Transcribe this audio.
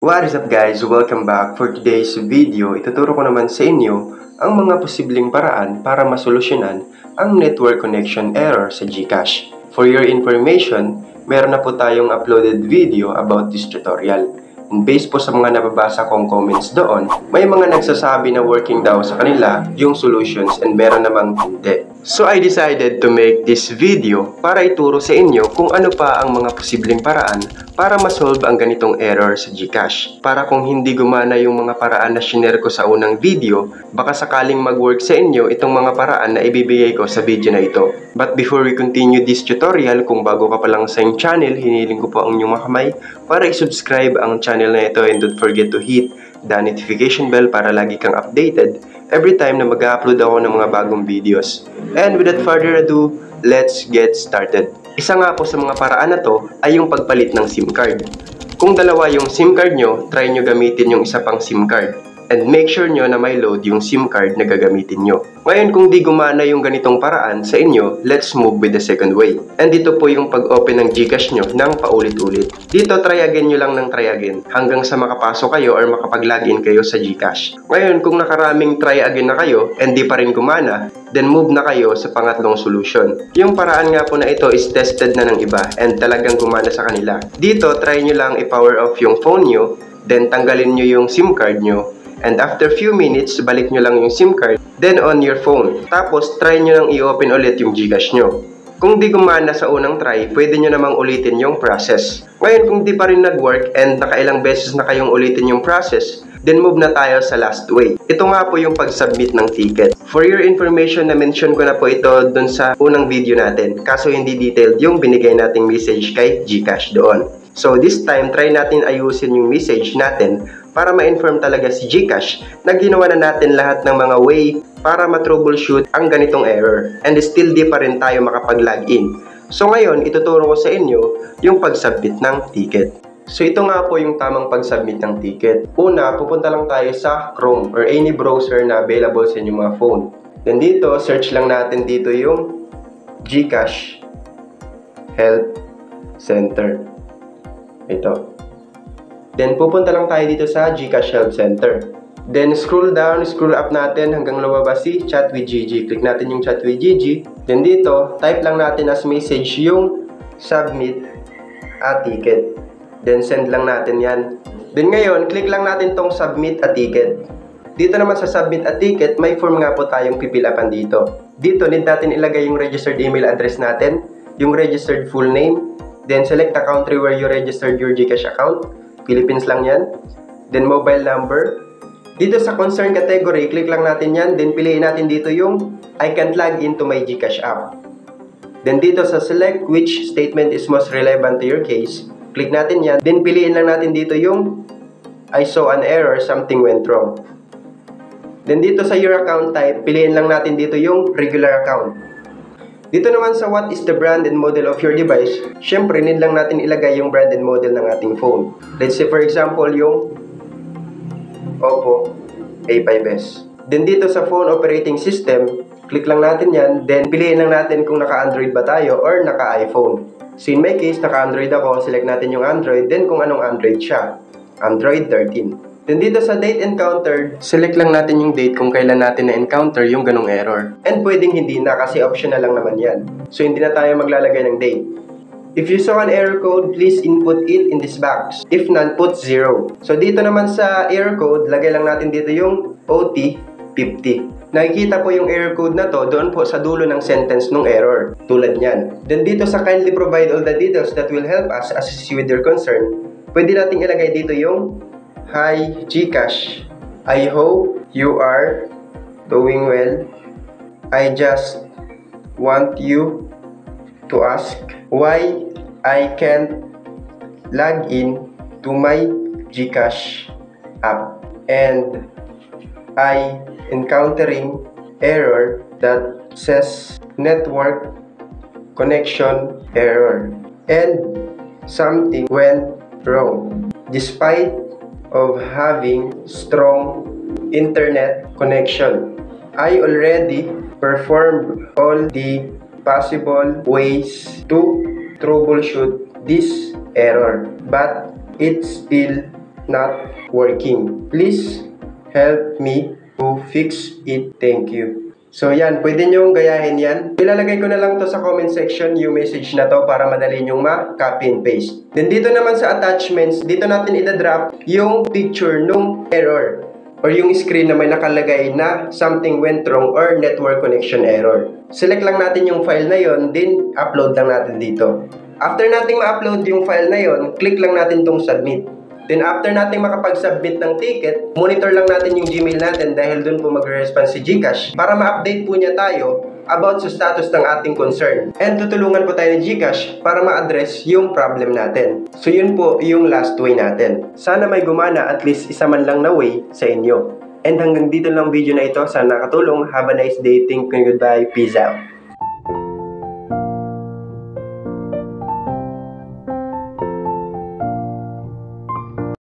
What is up guys? Welcome back. For today's video, ituturo ko naman sa inyo ang mga posibleng paraan para masolusyonan ang network connection error sa GCash. For your information, meron na po tayong uploaded video about this tutorial. And based po sa mga nababasa kong comments doon, may mga nagsasabi na working daw sa kanila yung solutions and meron namang hindi. So I decided to make this video para ituro sa inyo kung ano pa ang mga posibleng paraan para masolve ang ganitong error sa GCash. Para kung hindi gumana yung mga paraan na shinare ko sa unang video, baka sakaling mag-work sa inyo itong mga paraan na ibibigay ko sa video na ito. But before we continue this tutorial, kung bago ka pa lang sa yung channel, hinihiling ko po ang inyong mga kamay para i-subscribe ang channel na ito and don't forget to hit the notification bell para lagi kang updated every time na mag-upload ako ng mga bagong videos. And without further ado, let's get started. Isa nga po sa mga paraan na to ay yung pagpalit ng SIM card. Kung dalawa yung SIM card nyo, try nyo gamitin yung isa pang SIM card. And make sure nyo na may load yung SIM card na gagamitin nyo. Ngayon kung di gumana yung ganitong paraan sa inyo, let's move with the second way. And dito po yung pag-open ng GCash nyo ng paulit-ulit. Dito try again nyo lang ng try again hanggang sa makapasok kayo or makapag-login kayo sa GCash. Ngayon kung nakaraming try again na kayo and di pa rin gumana, then move na kayo sa pangatlong solution. Yung paraan nga po na ito is tested na ng iba and talagang gumana sa kanila. Dito try nyo lang i-power off yung phone nyo, then tanggalin nyo yung SIM card nyo. And after few minutes, balik nyo lang yung SIM card, then on your phone. Tapos, try nyo lang i-open ulit yung GCash nyo. Kung di gumana sa unang try, pwede nyo namang ulitin yung process. Ngayon, kung di pa rin nag-work and nakailang beses na kayong ulitin yung process, then move na tayo sa last way. Ito nga po yung pag-submit ng ticket. For your information, na-mention ko na po ito dun sa unang video natin. Kaso hindi detailed yung binigay nating message kay GCash doon. So this time, try natin ayusin yung message natin para ma-inform talaga si GCash na ginawa na natin lahat ng mga way para ma-troubleshoot ang ganitong error. And still di pa rin tayo makapag-login. So ngayon, ituturo ko sa inyo yung pag-submit ng ticket. So ito nga po yung tamang pag-submit ng ticket. Una, pupunta lang tayo sa Chrome or any browser na available sa inyong mga phone. Then dito, search lang natin dito yung GCash Help Center. Ito. Then pupunta lang tayo dito sa GCash Help Center. Then scroll down, scroll up natin hanggang lumabas si Chat with Gigi. Click natin yung Chat with Gigi. Then dito, type lang natin as message yung submit a ticket. Then send lang natin yan. Then ngayon, click lang natin tong submit a ticket. Dito naman sa submit a ticket, may form nga po tayong pipilapan dito. Dito, need natin ilagay yung registered email address natin, yung registered full name, then select the country where you registered your GCash account. Philippines lang yan. Then mobile number. Dito sa concern category, click lang natin yan. Then piliin natin dito yung I can't log into my GCash app. Then dito sa select which statement is most relevant to your case, click natin yan. Then piliin lang natin dito yung I saw an error, something went wrong. Then dito sa your account type, piliin lang natin dito yung regular account. Dito naman sa what is the brand and model of your device, syempre need lang natin ilagay yung brand and model ng ating phone. Let's say for example yung Oppo A5s. Then dito sa phone operating system, click lang natin yan, then piliin lang natin kung naka-Android ba tayo or naka-iPhone. So in my case, naka-Android ako, select natin yung Android, then kung anong Android siya. Android 13. Then dito sa date encountered, select lang natin yung date kung kailan natin na-encounter yung ganong error. And pwedeng hindi na kasi optional lang naman yan. So hindi na tayo maglalagay ng date. If you saw an error code, please input it in this box. If none, put 0. So dito naman sa error code, lagay lang natin dito yung OT50. Nakikita po yung error code na to doon po sa dulo ng sentence ng error. Tulad niyan. Then dito sa kindly provide all the details that will help us assist you with your concern, pwede nating ilagay dito yung Hi GCash, I hope you are doing well. I just want you to ask why I can't log in to my GCash app and I encountering error that says network connection error and something went wrong. Despite of having strong internet connection, I already performed all the possible ways to troubleshoot this error, but it still not working. Please help me to fix it. Thank you. So yan, pwede nyong gayahin yan. Ilalagay ko na lang to sa comment section yung message na to para madali nyong ma-copy and paste. Then dito naman sa attachments, dito natin idadrop yung picture nung error or yung screen na may nakalagay na something went wrong or network connection error. Select lang natin yung file na yon, then upload lang natin dito. After nating ma-upload yung file na yon, click lang natin tong submit. Then after nating makapag-submit ng ticket, monitor lang natin yung Gmail natin dahil dun po mag-response si GCash para ma-update po niya tayo about sa status ng ating concern. And tutulungan po tayo ni GCash para ma-address yung problem natin. So yun po yung last way natin. Sana may gumana at least isa man lang na way sa inyo. And hanggang dito lang video na ito. Sana nakatulong. Have a nice day. Thank you. Goodbye. Peace out.